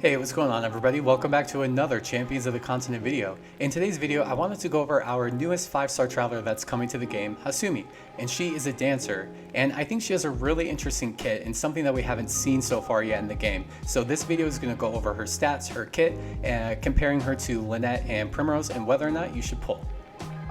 Hey, what's going on everybody? Welcome back to another Champions of the Continent video. In today's video, I wanted to go over our newest 5-star traveler that's coming to the game, Hasumi, and she is a dancer. And I think she has a really interesting kit and something that we haven't seen so far yet in the game. So this video is going to go over her stats, her kit, and comparing her to Lynette and Primrose and whether or not you should pull.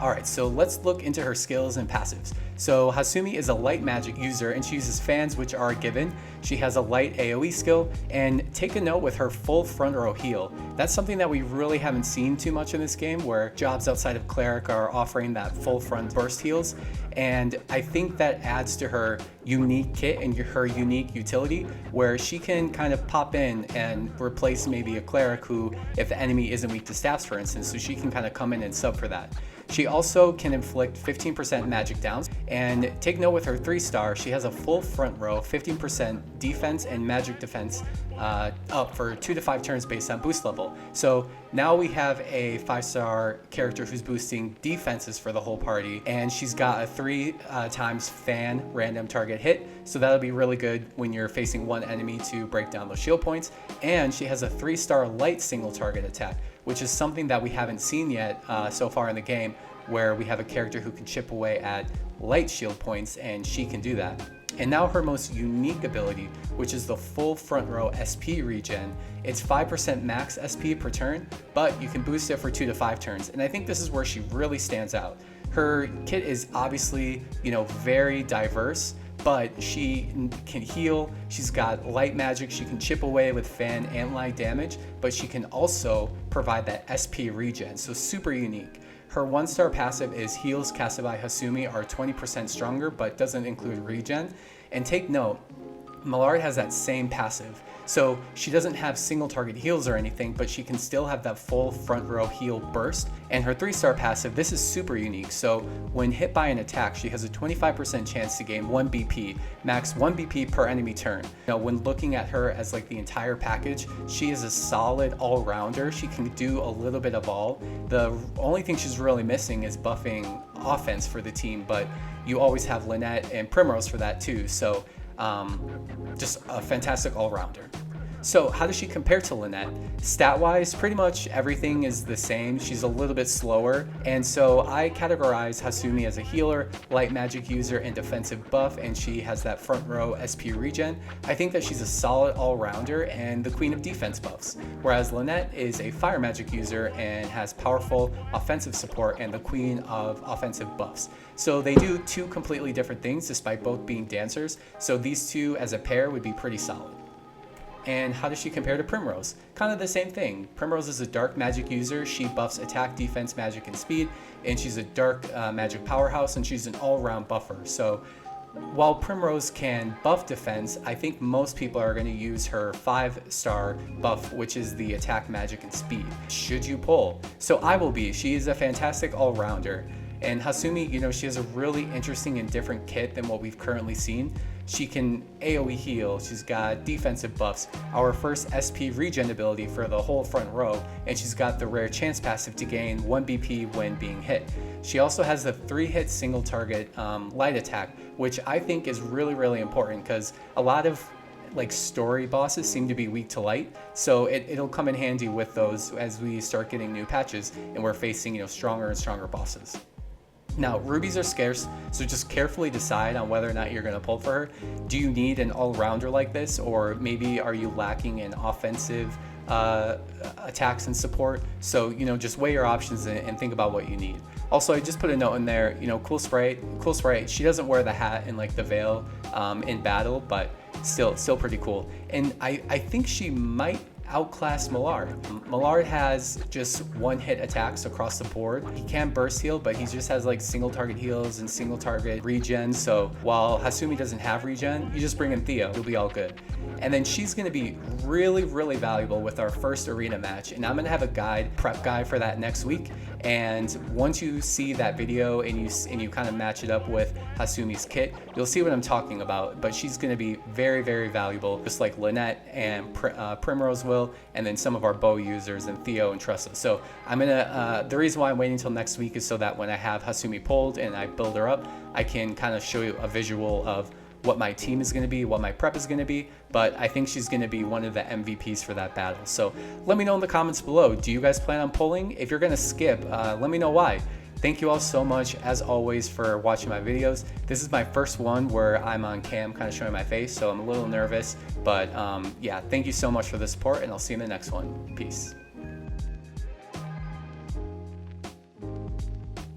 Alright, so let's look into her skills and passives. So Hasumi is a light magic user and she uses fans, which are a given. She has a light AoE skill, and take a note with her full front row heal. That's something that we really haven't seen too much in this game, where jobs outside of Cleric are offering that full front burst heals. And I think that adds to her unique kit and her unique utility, where she can kind of pop in and replace maybe a Cleric who, if the enemy isn't weak to staffs for instance, so she can kind of come in and sub for that. She also can inflict 15% magic downs, and take note with her 3-star, she has a full front row, 15% defense and magic defense up for 2 to 5 turns based on boost level. So now we have a 5-star character who's boosting defenses for the whole party, and she's got a 3 times fan random target hit, so that'll be really good when you're facing one enemy to break down those shield points. And she has a 3-star light single target attack, which is something that we haven't seen yet so far in the game, where we have a character who can chip away at light shield points, and she can do that. And now her most unique ability, which is the full front row SP regen. It's 5% max SP per turn, but you can boost it for 2 to 5 turns. And I think this is where she really stands out. Her kit is obviously, very diverse, but she can heal, she's got light magic, she can chip away with fan and light damage, but she can also provide that SP regen, so super unique. Her 1-star passive is heals casted by Hasumi are 20% stronger, but doesn't include regen. And take note, Millard has that same passive. So she doesn't have single target heals or anything, but she can still have that full front row heal burst. And her 3-star passive, this is super unique. So when hit by an attack, she has a 25% chance to gain 1 BP, max 1 BP per enemy turn. Now, when looking at her as like the entire package, she is a solid all-rounder. She can do a little bit of all. The only thing she's really missing is buffing offense for the team, but you always have Lynette and Primrose for that too. So just a fantastic all-rounder. So how does she compare to Lynette? Stat-wise, pretty much everything is the same. She's a little bit slower, and so I categorize Hasumi as a healer, light magic user, and defensive buff, and she has that front row SP regen. I think that she's a solid all-rounder and the queen of defense buffs, whereas Lynette is a fire magic user and has powerful offensive support and the queen of offensive buffs. So they do two completely different things despite both being dancers, so these two as a pair would be pretty solid. And how does she compare to Primrose? Kind of the same thing. Primrose is a dark magic user. She buffs attack, defense, magic, and speed, and she's a dark magic powerhouse, and she's an all-round buffer. So while Primrose can buff defense, I think most people are going to use her 5-star buff, which is the attack, magic, and speed. Should you pull? So I will be. She is a fantastic all-rounder. And Hasumi, she has a really interesting and different kit than what we've currently seen. She can AoE heal, she's got defensive buffs, our first SP regen ability for the whole front row, and she's got the rare chance passive to gain 1 BP when being hit. She also has the 3-hit single target light attack, which I think is really, really important because a lot of story bosses seem to be weak to light, so it'll come in handy with those as we start getting new patches and we're facing stronger and stronger bosses. Now, rubies are scarce, so just carefully decide on whether or not you're going to pull for her. Do you need an all-rounder like this, or maybe are you lacking in offensive attacks and support? So, just weigh your options and think about what you need. Also, I just put a note in there, cool sprite. She doesn't wear the hat and the veil in battle, but still pretty cool. And I think she might outclass Millard. Millard has just 1-hit attacks across the board. He can burst heal, but he just has single target heals and single target regen. So while Hasumi doesn't have regen, you just bring in Theo, you'll be all good. And then she's going to be really, really valuable with our first arena match. And I'm going to have a prep guide for that next week. And once you see that video and you kind of match it up with Hasumi's kit, you'll see what I'm talking about. But she's going to be very, very valuable, just like Lynette and Primrose will, and then some of our bow users and Theo and Tressa. So the reason why I'm waiting until next week is so that when I have Hasumi pulled and I build her up, I can kind of show you a visual of what my team is going to be, what my prep is going to be, but I think she's going to be one of the MVPs for that battle. So let me know in the comments below. Do you guys plan on pulling? If you're going to skip, let me know why. Thank you all so much, as always, for watching my videos. This is my first one where I'm on cam kind of showing my face, so I'm a little nervous, but yeah, thank you so much for the support, and I'll see you in the next one. Peace.